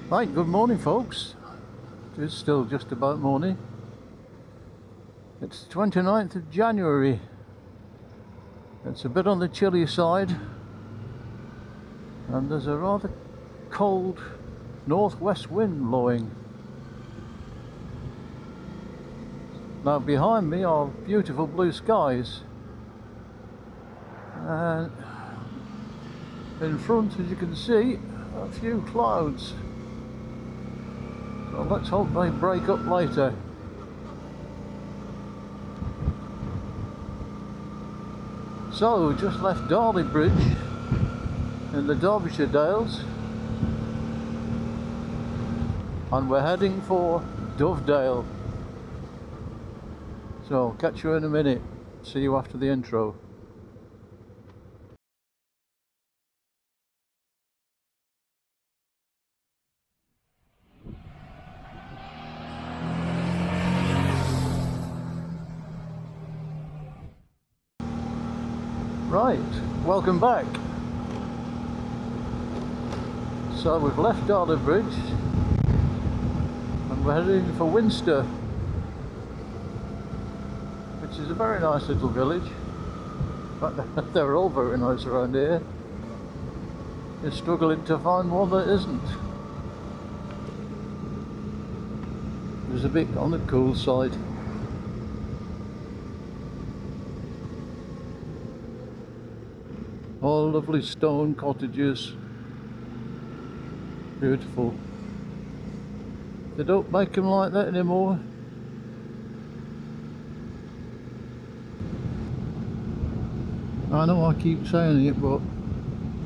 Right, good morning folks. It is still just about morning. It's 29th of January. It's a bit on the chilly side and there's a rather cold northwest wind blowing. Now behind me are beautiful blue skies and in front, as you can see, a few clouds. So let's hope they break up later. So, just left Darley Bridge in the Derbyshire Dales and we're heading for Dovedale. So, catch you in a minute. See you after the intro. Right, welcome back. So we've left Darley Bridge and we're heading for Winster, which is a very nice little village. But they're all very nice around here. You're struggling to find one that isn't. There's a bit on the cool side. All lovely stone cottages. Beautiful. They don't make them like that anymore. I know I keep saying it, but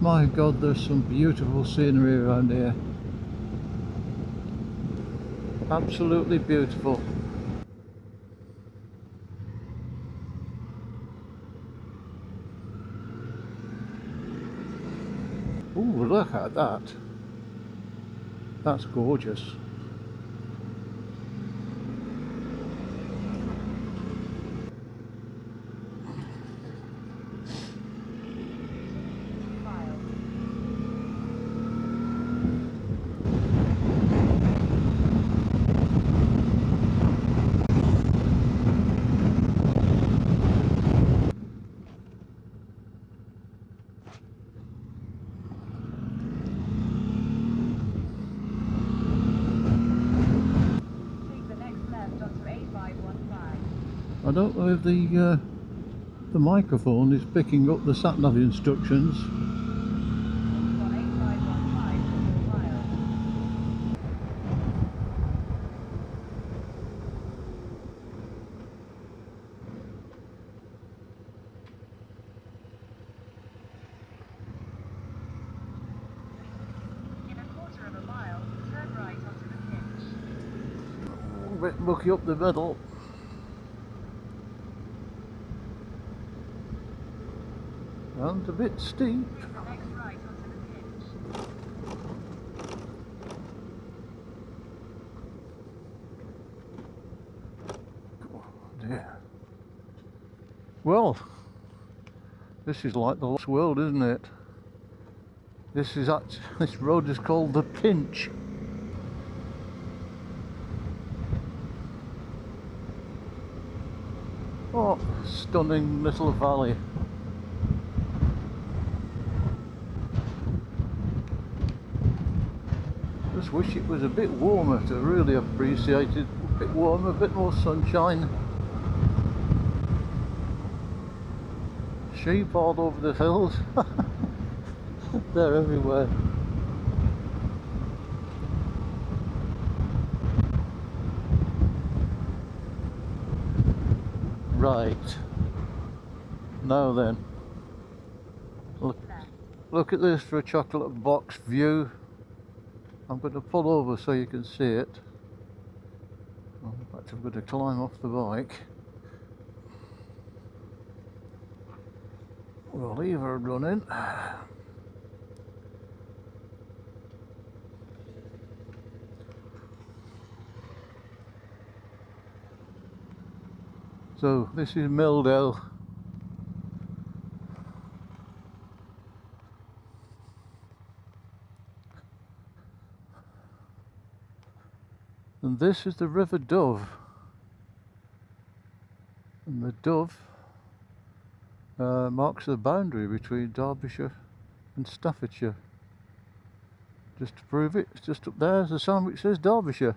my God, there's some beautiful scenery around here. Absolutely beautiful. Ooh, look at that. That's gorgeous. I don't know if the microphone is picking up the sat-nav instructions. In a quarter of a mile, turn right onto the pitch. A bit mucky up the middle. And a bit steep. Take the next right onto the pitch. Oh dear. Well, this is like the lost world, isn't it? This road is called the Pinch. Oh, stunning little valley. Just wish it was a bit warmer to really appreciate it. A bit warmer, a bit more sunshine. Sheep all over the hills. They're everywhere. Right. Now then. Look at this for a chocolate box view. I'm going to pull over so you can see it. In fact, I'm going to climb off the bike. We'll leave her running. So this is Milldale. And this is the River Dove. And the Dove marks the boundary between Derbyshire and Staffordshire. Just to prove it, it's just up there, there's a sign which says Derbyshire.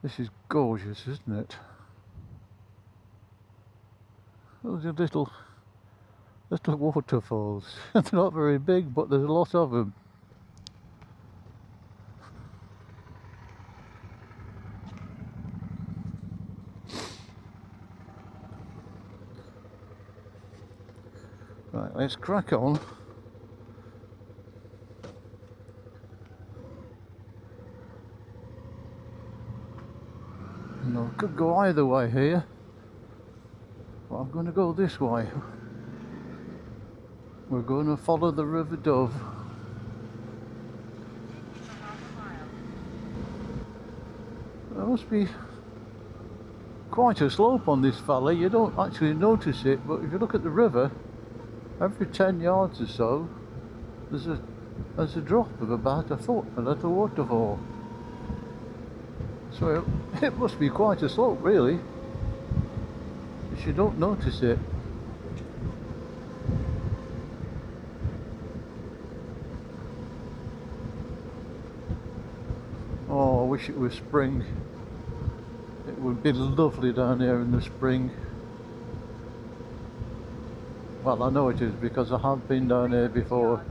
This is gorgeous, isn't it? Those are little waterfalls. They're not very big, but there's a lot of them. Right, let's crack on. And I could go either way here, but I'm going to go this way. We're going to follow the River Dove. There must be quite a slope on this valley. You don't actually notice it, but if you look at the river, every 10 yards or so there's a drop of about a foot, a little waterfall. So it must be quite a slope, really, but you don't notice it. Oh, I wish it was spring. It would be lovely down here in the spring. Well, I know it is because I have been down here before.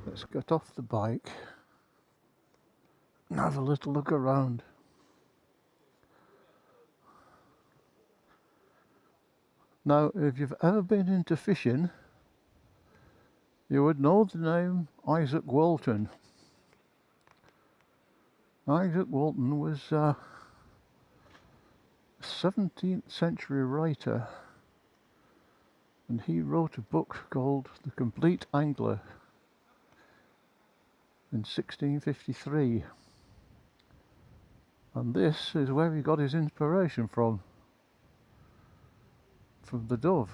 Let's get off the bike and have a little look around. Now, if you've ever been into fishing, you would know the name Isaac Walton. Isaac Walton was a 17th century writer, and he wrote a book called The Complete Angler in 1653. And this is where he got his inspiration from the Dove.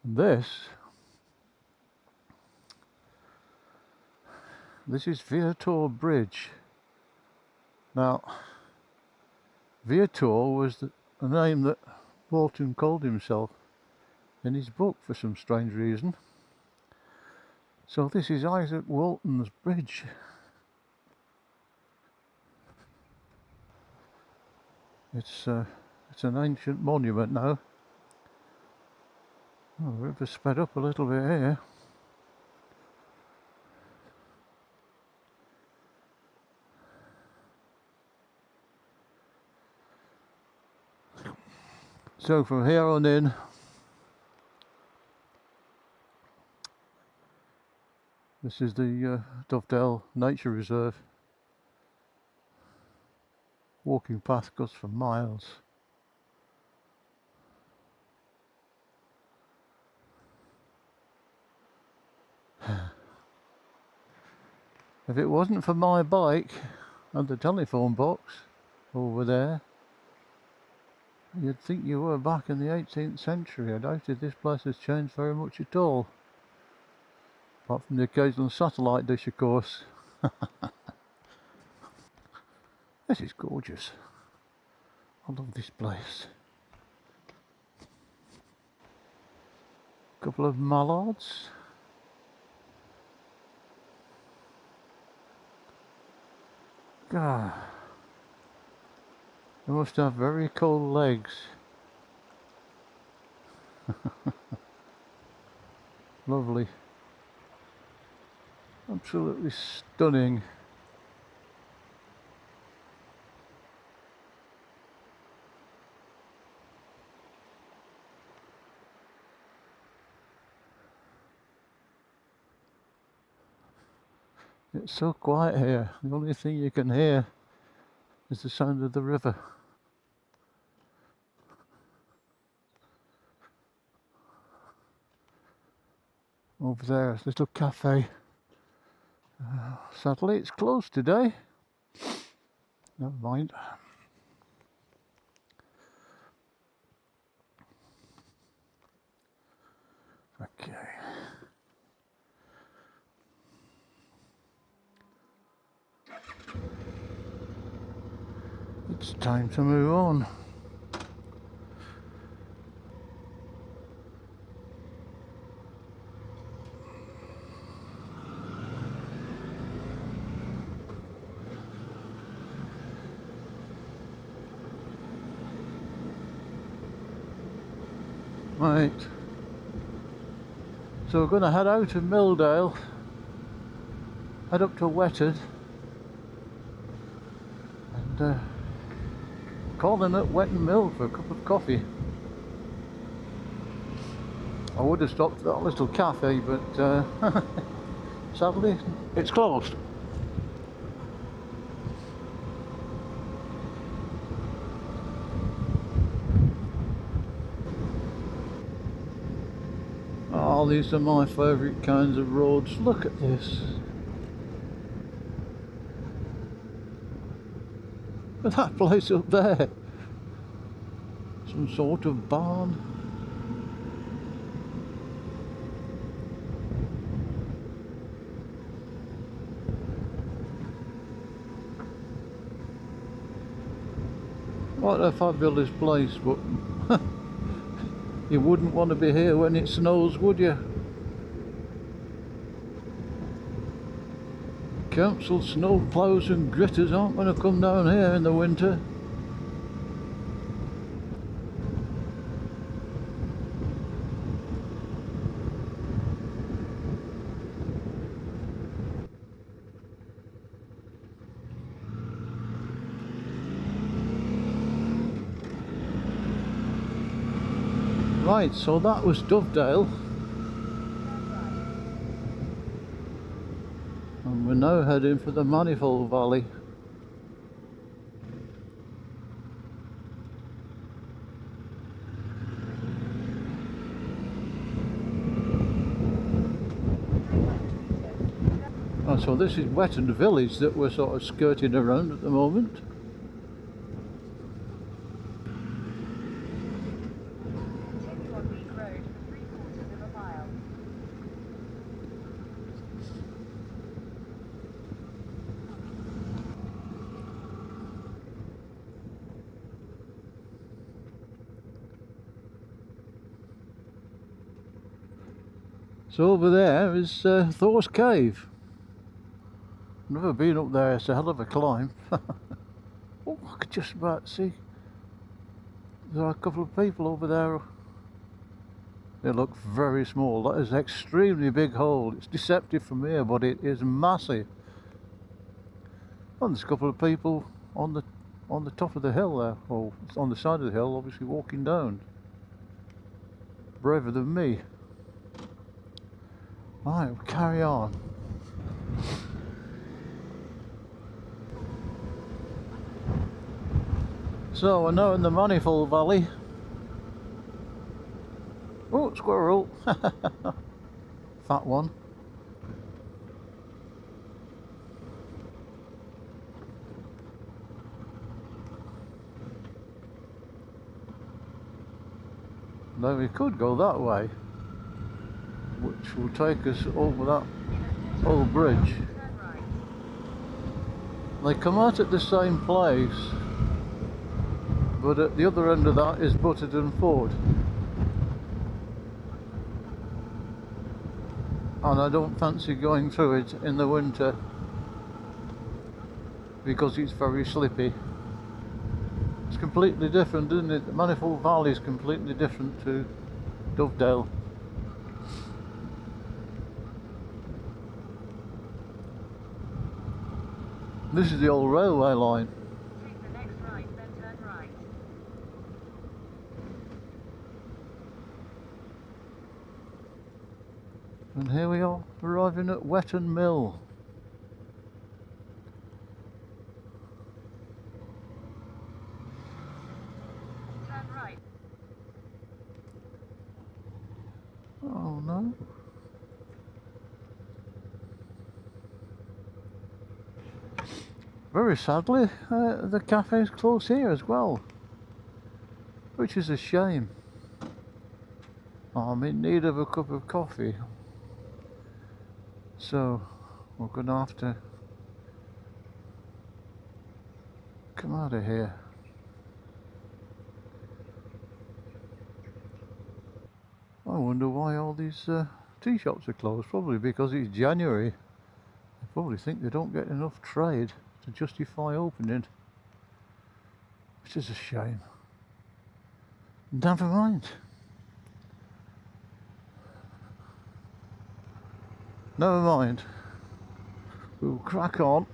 And this is Viator Bridge. Now, Viator was a name that Walton called himself in his book for some strange reason. So this is Isaac Walton's bridge. It's an ancient monument now. Oh, the river's sped up a little bit here. So from here on in, this is the Dovedale Nature Reserve. Walking path goes for miles. If it wasn't for my bike and the telephone box over there, you'd think you were back in the 18th century. I doubt if this place has changed very much at all. Apart from the occasional satellite dish, of course. This is gorgeous. I love this place. Couple of mallards. God, they must have very cold legs. Lovely. Absolutely stunning. It's so quiet here. The only thing you can hear is the sound of the river. Over there, a little cafe. Sadly, it's closed today. Never mind. Okay. It's time to move on. Right. So we're going to head out of Milldale, head up to Wetton, and call in at Wetton Mill for a cup of coffee. I would have stopped at that little cafe, but sadly it's closed. Oh, these are my favourite kinds of roads. Look at this. Look at that place up there. Some sort of barn. What a fabulous place, but you wouldn't want to be here when it snows, would you? Council snow plows and gritters aren't going to come down here in the winter. Right, so that was Dovedale, and we're now heading for the Manifold Valley. Oh, so this is Wetton Village that we're sort of skirting around at the moment. Continue on Reed Road for 3/4 of a mile. So over there is Thor's Cave. Never been up there, it's a hell of a climb. Oh, I could just about see. There are a couple of people over there. They look very small. That is an extremely big hole. It's deceptive from here, but it is massive. And there's a couple of people on the top of the hill there, or on the side of the hill, obviously walking down. Braver than me. Right, we'll carry on. So we're now in the Manifold Valley. Oh, squirrel! Fat one. Now we could go that way, which will take us over that old bridge. Turn right. They come out at the same place, but at the other end of that is Butterton Ford. And I don't fancy going through it in the winter because it's very slippy. It's completely different, isn't it? The Manifold Valley is completely different to Dovedale. This is the old railway line. Take the next right, then turn right. And here we are, arriving at Wetton Mill. Turn right. Oh no. very sadly, the cafe's close here as well, which is a shame. I'm in need of a cup of coffee, so we're gonna have to come out of here. I wonder why all these tea shops are closed. Probably because it's January. They probably think they don't get enough trade to justify opening, which is a shame. Never mind. Never mind. We'll crack on.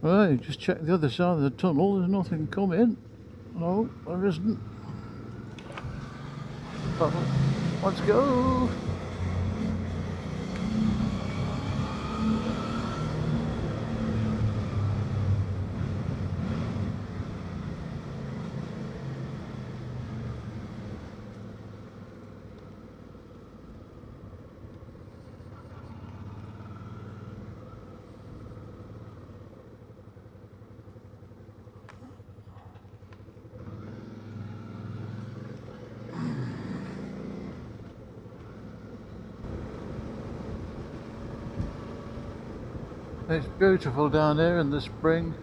Right, just check the other side of the tunnel. There's nothing coming. No, there isn't. But let's go. It's beautiful down here in the spring.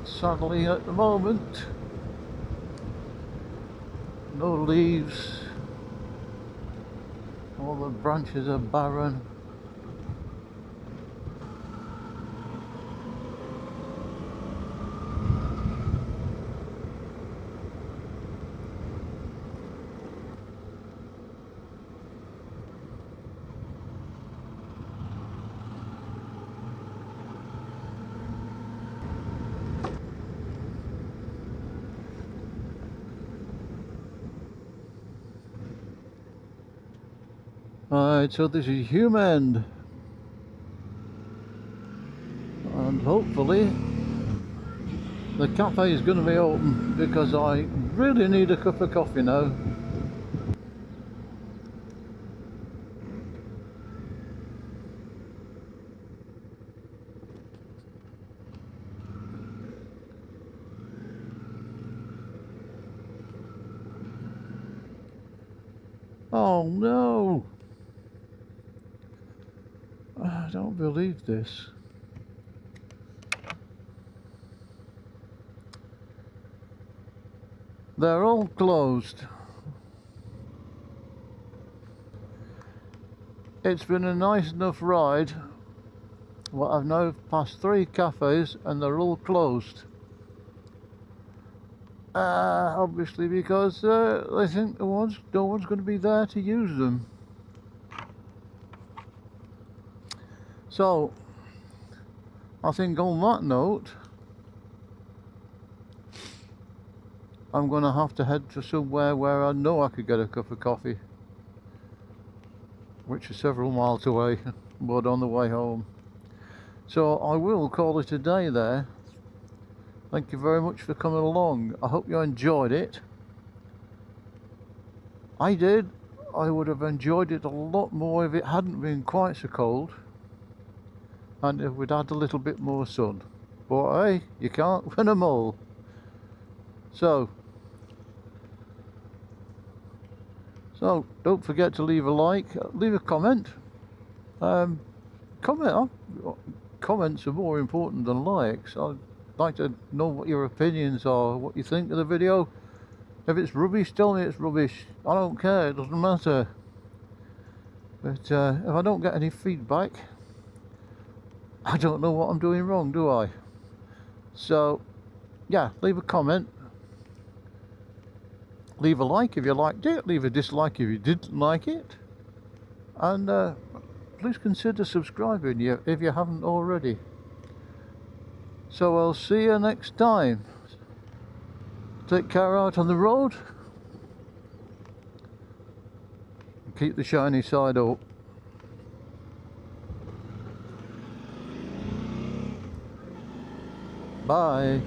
Sadly at the moment, no leaves, all the branches are barren. Right, so this is Hume End, and hopefully the cafe is going to be open because I really need a cup of coffee now. Oh no! I don't believe this. They're all closed. It's been a nice enough ride. Well, I've now passed 3 cafes and they're all closed. Obviously because they think no one's going to be there to use them. So, I think on that note, I'm going to have to head to somewhere where I know I could get a cup of coffee, which is several miles away, but on the way home. So I will call it a day there. Thank you very much for coming along. I hope you enjoyed it. I did. I would have enjoyed it a lot more if it hadn't been quite so cold and if we'd had a little bit more sun. But hey, you can't win them all. So don't forget to leave a like, leave a comment. Comments are more important than likes. I'd like to know what your opinions are, what you think of the video. If it's rubbish, tell me it's rubbish. I don't care, it doesn't matter. But if I don't get any feedback, I don't know what I'm doing wrong, do I? So yeah, leave a comment, leave a like if you liked it, leave a dislike if you didn't like it, and please consider subscribing if you haven't already. So I'll see you next time. Take care out on the road. Keep the shiny side up. Bye.